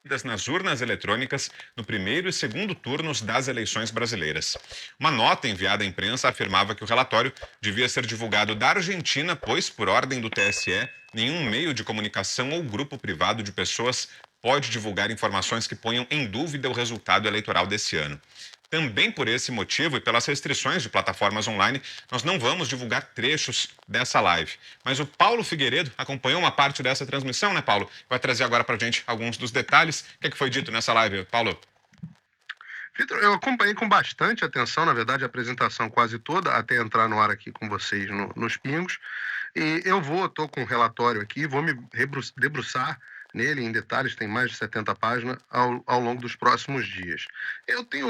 Nas urnas eletrônicas no primeiro e segundo turnos das eleições brasileiras. Uma nota enviada à imprensa afirmava que o relatório devia ser divulgado da Argentina, pois, por ordem do TSE, nenhum meio de comunicação ou grupo privado de pessoas pode divulgar informações que ponham em dúvida o resultado eleitoral desse ano. Também por esse motivo e pelas restrições de plataformas online, nós não vamos divulgar trechos dessa live. Mas o Paulo Figueiredo acompanhou uma parte dessa transmissão, né, Paulo? Vai trazer agora para a gente alguns dos detalhes. O que é que foi dito nessa live, Paulo? Vitor, eu acompanhei com bastante atenção, na verdade, a apresentação quase toda, até entrar no ar aqui com vocês nos pingos. E estou com um relatório aqui, vou me debruçar nele em detalhes, tem mais de 70 páginas, ao longo dos próximos dias. Eu tenho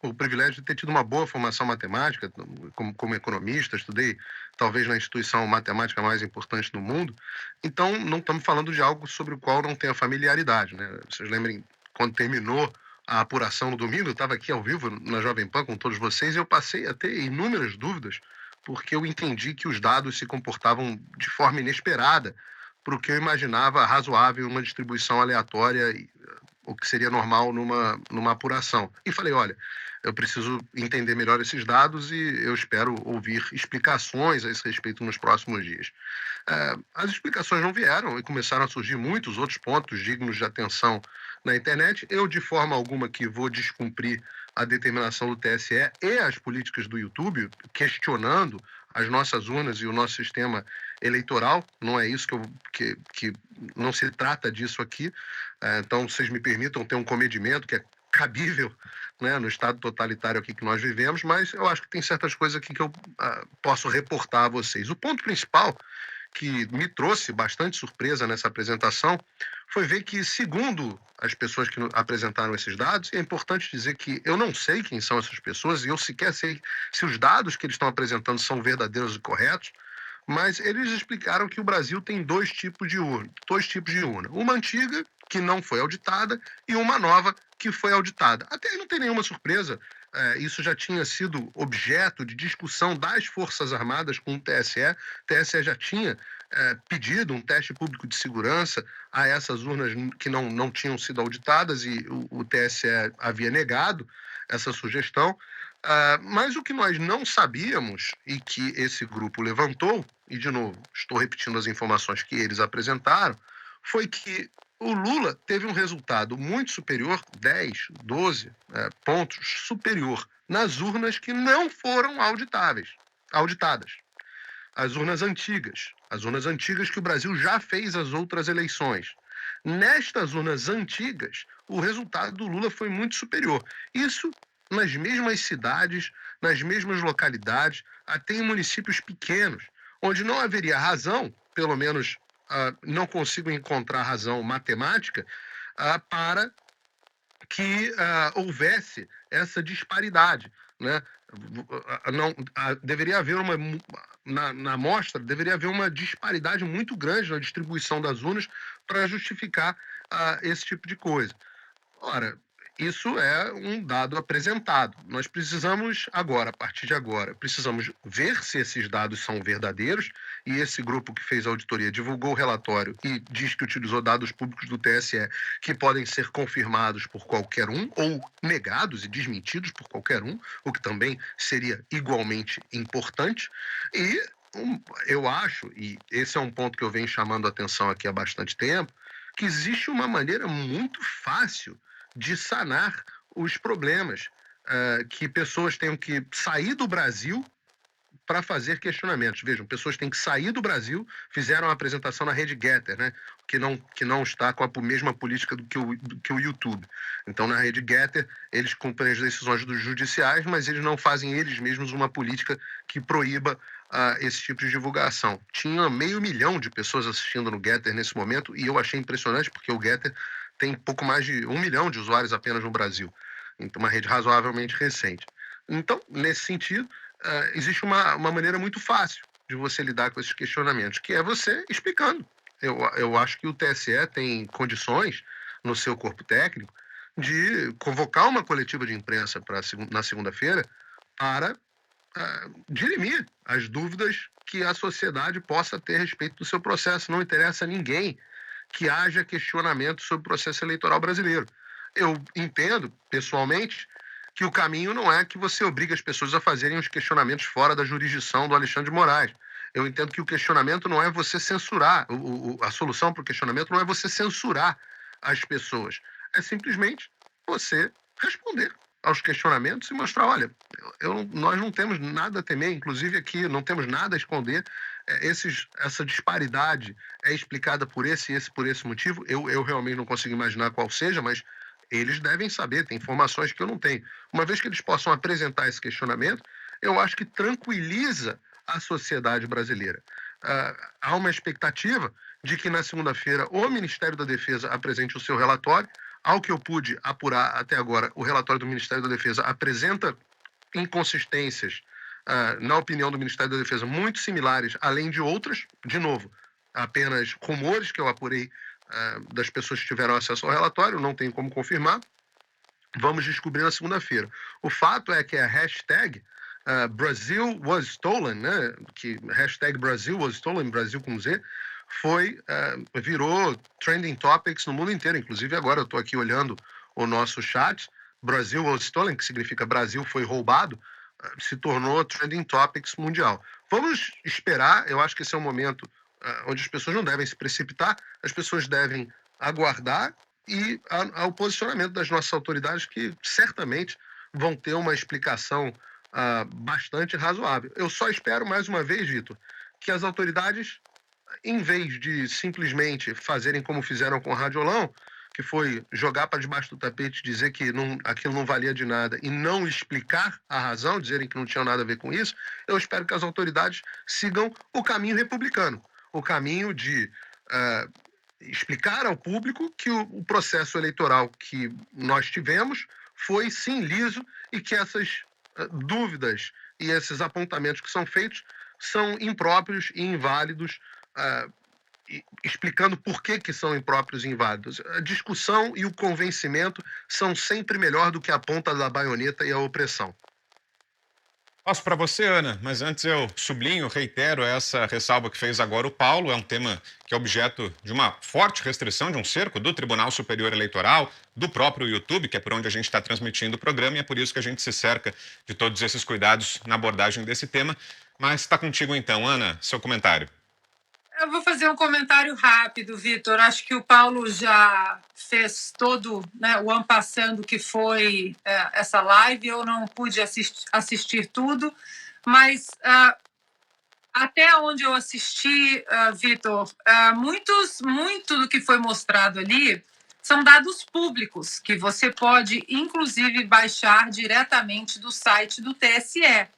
o privilégio de ter tido uma boa formação matemática, como economista, estudei talvez na instituição matemática mais importante do mundo, então não estamos falando de algo sobre o qual não tenha familiaridade, né? Vocês lembrem, quando terminou a apuração no domingo, eu estava aqui ao vivo na Jovem Pan com todos vocês e eu passei a ter inúmeras dúvidas, porque eu entendi que os dados se comportavam de forma inesperada para o que eu imaginava razoável uma distribuição aleatória, o que seria normal numa apuração. E falei, olha, eu preciso entender melhor esses dados e eu espero ouvir explicações a esse respeito nos próximos dias. As explicações não vieram e começaram a surgir muitos outros pontos dignos de atenção na internet. Eu, de forma alguma, que vou descumprir a determinação do TSE e as políticas do YouTube, questionando as nossas urnas e o nosso sistema eleitoral. Não é isso que não se trata disso aqui. Então, vocês me permitam ter um comedimento que é cabível, né, no estado totalitário aqui que nós vivemos, mas eu acho que tem certas coisas aqui que eu posso reportar a vocês. O ponto principal que me trouxe bastante surpresa nessa apresentação foi ver que, segundo as pessoas que apresentaram esses dados, é importante dizer que eu não sei quem são essas pessoas e eu sequer sei se os dados que eles estão apresentando são verdadeiros e corretos, mas eles explicaram que o Brasil tem dois tipos de urna. Uma antiga, que não foi auditada, e uma nova, que foi auditada. Até aí não tem nenhuma surpresa. Isso já tinha sido objeto de discussão das Forças Armadas com o TSE. O TSE já tinha pedido um teste público de segurança a essas urnas que não tinham sido auditadas e o TSE havia negado essa sugestão. Mas o que nós não sabíamos e que esse grupo levantou, e de novo, estou repetindo as informações que eles apresentaram, foi que o Lula teve um resultado muito superior, 10, 12 pontos superior, nas urnas que não foram auditadas. As urnas antigas que o Brasil já fez as outras eleições. Nestas urnas antigas, o resultado do Lula foi muito superior. Isso nas mesmas cidades, nas mesmas localidades, até em municípios pequenos, onde não haveria razão, pelo menos não consigo encontrar razão matemática, para que houvesse essa disparidade, né? Não, deveria haver na amostra, deveria haver uma disparidade muito grande na distribuição das urnas para justificar esse tipo de coisa. Ora, isso é um dado apresentado. Nós precisamos agora, a partir de agora, precisamos ver se esses dados são verdadeiros, e esse grupo que fez a auditoria divulgou o relatório e diz que utilizou dados públicos do TSE que podem ser confirmados por qualquer um ou negados e desmentidos por qualquer um, o que também seria igualmente importante. E eu acho, e esse é um ponto que eu venho chamando a atenção aqui há bastante tempo, que existe uma maneira muito fácil de sanar os problemas, que pessoas tenham que sair do Brasil para fazer questionamentos. Vejam, pessoas têm que sair do Brasil, fizeram uma apresentação na rede Getter, né? Que não está com a mesma política do que o YouTube. Então, na rede Getter, eles cumprem as decisões dos judiciais, mas eles não fazem eles mesmos uma política que proíba esse tipo de divulgação. Tinha 500 mil de pessoas assistindo no Getter nesse momento, e eu achei impressionante, porque o Getter tem pouco mais de 1 milhão de usuários apenas no Brasil. Então, uma rede razoavelmente recente. Então, nesse sentido, existe uma maneira muito fácil de você lidar com esses questionamentos, que é você explicando. Eu acho que o TSE tem condições, no seu corpo técnico, de convocar uma coletiva de imprensa na segunda-feira para dirimir as dúvidas que a sociedade possa ter a respeito do seu processo. Não interessa a ninguém que haja questionamento sobre o processo eleitoral brasileiro. Eu entendo, pessoalmente, que o caminho não é que você obrigue as pessoas a fazerem os questionamentos fora da jurisdição do Alexandre de Moraes. Eu entendo que o questionamento não é você censurar, a solução para o questionamento não é você censurar as pessoas, é simplesmente você responder aos questionamentos e mostrar, olha, nós não temos nada a temer, inclusive aqui não temos nada a esconder, essa disparidade é explicada por esse por esse motivo, eu realmente não consigo imaginar qual seja, mas eles devem saber, tem informações que eu não tenho. Uma vez que eles possam apresentar esse questionamento, eu acho que tranquiliza a sociedade brasileira. Há uma expectativa de que na segunda-feira o Ministério da Defesa apresente o seu relatório. Ao que eu pude apurar até agora, o relatório do Ministério da Defesa apresenta inconsistências, na opinião do Ministério da Defesa, muito similares, além de outras, de novo, apenas rumores que eu apurei das pessoas que tiveram acesso ao relatório, não tenho como confirmar. Vamos descobrir na segunda-feira. O fato é que a hashtag Brazil was stolen, né? Que hashtag Brazil was stolen, Brasil com Z, virou trending topics no mundo inteiro. Inclusive agora eu estou aqui olhando o nosso chat, Brazil was stolen, que significa Brasil foi roubado, se tornou trending topics mundial. Vamos esperar, eu acho que esse é um momento onde as pessoas não devem se precipitar, as pessoas devem aguardar e ao posicionamento das nossas autoridades, que certamente vão ter uma explicação bastante razoável. Eu só espero, mais uma vez, Vitor, que as autoridades, em vez de simplesmente fazerem como fizeram com o Radiolão, que foi jogar para debaixo do tapete, dizer que aquilo não valia de nada e não explicar a razão, dizerem que não tinha nada a ver com isso, eu espero que as autoridades sigam o caminho republicano, o caminho de explicar ao público que o processo eleitoral que nós tivemos foi sim liso e que essas dúvidas e esses apontamentos que são feitos são impróprios e inválidos, explicando por que são impróprios e inválidos. A discussão e o convencimento são sempre melhor do que a ponta da baioneta e a opressão. Passo para você, Ana, mas antes eu sublinho, reitero essa ressalva que fez agora o Paulo. É um tema que é objeto de uma forte restrição, de um cerco do Tribunal Superior Eleitoral, do próprio YouTube, que é por onde a gente está transmitindo o programa, e é por isso que a gente se cerca de todos esses cuidados na abordagem desse tema. Mas está contigo então, Ana, seu comentário. Eu vou fazer um comentário rápido, Vitor. Acho que o Paulo já fez todo, né, o en passant que foi essa live. Eu não pude assistir tudo, mas até onde eu assisti, Vitor, muito do que foi mostrado ali são dados públicos, que você pode, inclusive, baixar diretamente do site do TSE.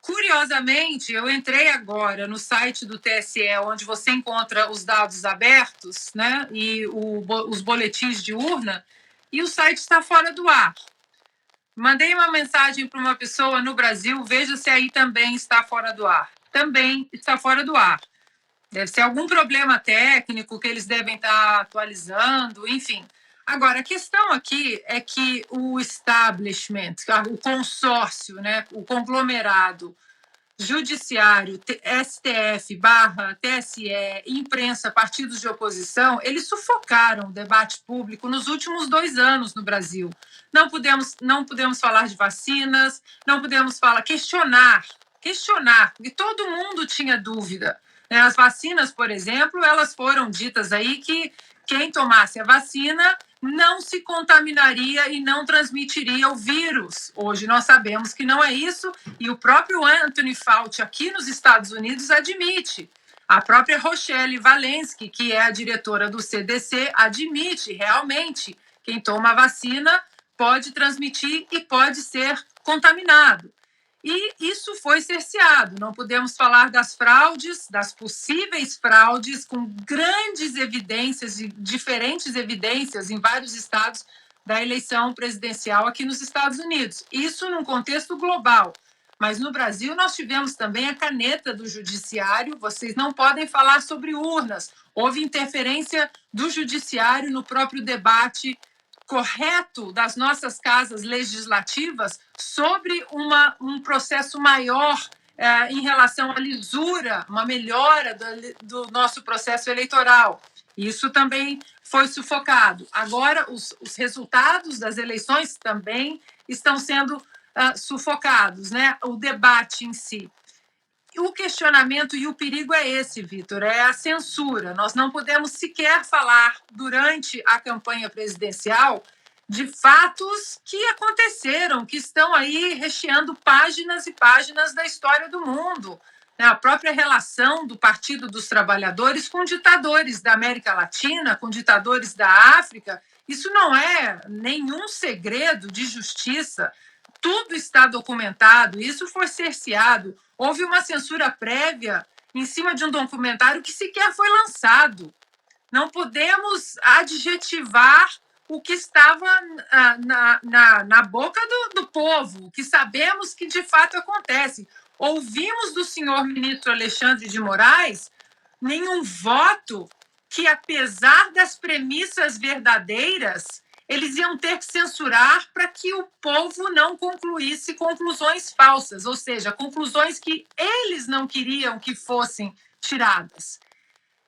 Curiosamente, eu entrei agora no site do TSE, onde você encontra os dados abertos, né, e os boletins de urna, e o site está fora do ar. Mandei uma mensagem para uma pessoa no Brasil, veja se aí também está fora do ar. Também está fora do ar. Deve ser algum problema técnico que eles devem estar atualizando, enfim. Agora, a questão aqui é que o establishment, o consórcio, né, o conglomerado judiciário, STF barra TSE, imprensa, partidos de oposição, eles sufocaram o debate público nos últimos 2 anos no Brasil. Não podemos falar de vacinas, não podemos questionar, porque todo mundo tinha dúvida. As vacinas, por exemplo, elas foram ditas aí que quem tomasse a vacina não se contaminaria e não transmitiria o vírus. Hoje nós sabemos que não é isso, e o próprio Anthony Fauci aqui nos Estados Unidos admite. A própria Rochelle Walensky, que é a diretora do CDC, admite realmente quem toma a vacina pode transmitir e pode ser contaminado. E isso foi cerceado. Não podemos falar das fraudes, das possíveis fraudes, com grandes evidências e diferentes evidências em vários estados da eleição presidencial aqui nos Estados Unidos. Isso num contexto global. Mas no Brasil nós tivemos também a caneta do judiciário. Vocês não podem falar sobre urnas. Houve interferência do judiciário no próprio debate correto das nossas casas legislativas sobre um processo maior em relação à lisura, uma melhora do nosso processo eleitoral. Isso também foi sufocado. Agora, os resultados das eleições também estão sendo sufocados, né? O debate em si. O questionamento e o perigo é esse, Vitor, é a censura. Nós não podemos sequer falar durante a campanha presidencial de fatos que aconteceram, que estão aí recheando páginas e páginas da história do mundo. A própria relação do Partido dos Trabalhadores com ditadores da América Latina, com ditadores da África, isso não é nenhum segredo de justiça. Tudo está documentado, isso foi cerceado. Houve uma censura prévia em cima de um documentário que sequer foi lançado. Não podemos adjetivar o que estava na boca do povo, o que sabemos que de fato acontece. Ouvimos do senhor ministro Alexandre de Moraes nenhum voto que, apesar das premissas verdadeiras, eles iam ter que censurar para que o povo não concluísse conclusões falsas, ou seja, conclusões que eles não queriam que fossem tiradas.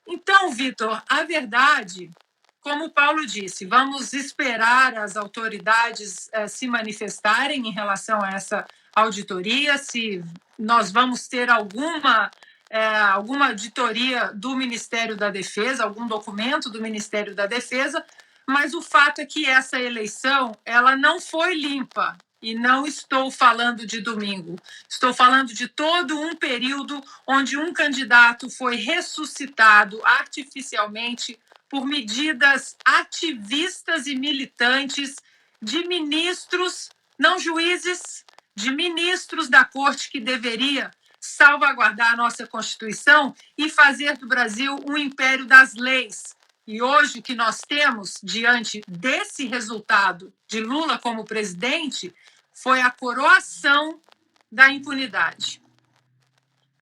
Então, Vitor, a verdade, como o Paulo disse, vamos esperar as autoridades se manifestarem em relação a essa auditoria, se nós vamos ter alguma auditoria do Ministério da Defesa, algum documento do Ministério da Defesa, mas o fato é que essa eleição ela não foi limpa. E não estou falando de domingo, estou falando de todo um período onde um candidato foi ressuscitado artificialmente por medidas ativistas e militantes de ministros, não juízes, de ministros da corte que deveria salvaguardar a nossa Constituição e fazer do Brasil um império das leis. E hoje o que nós temos diante desse resultado de Lula como presidente foi a coroação da impunidade.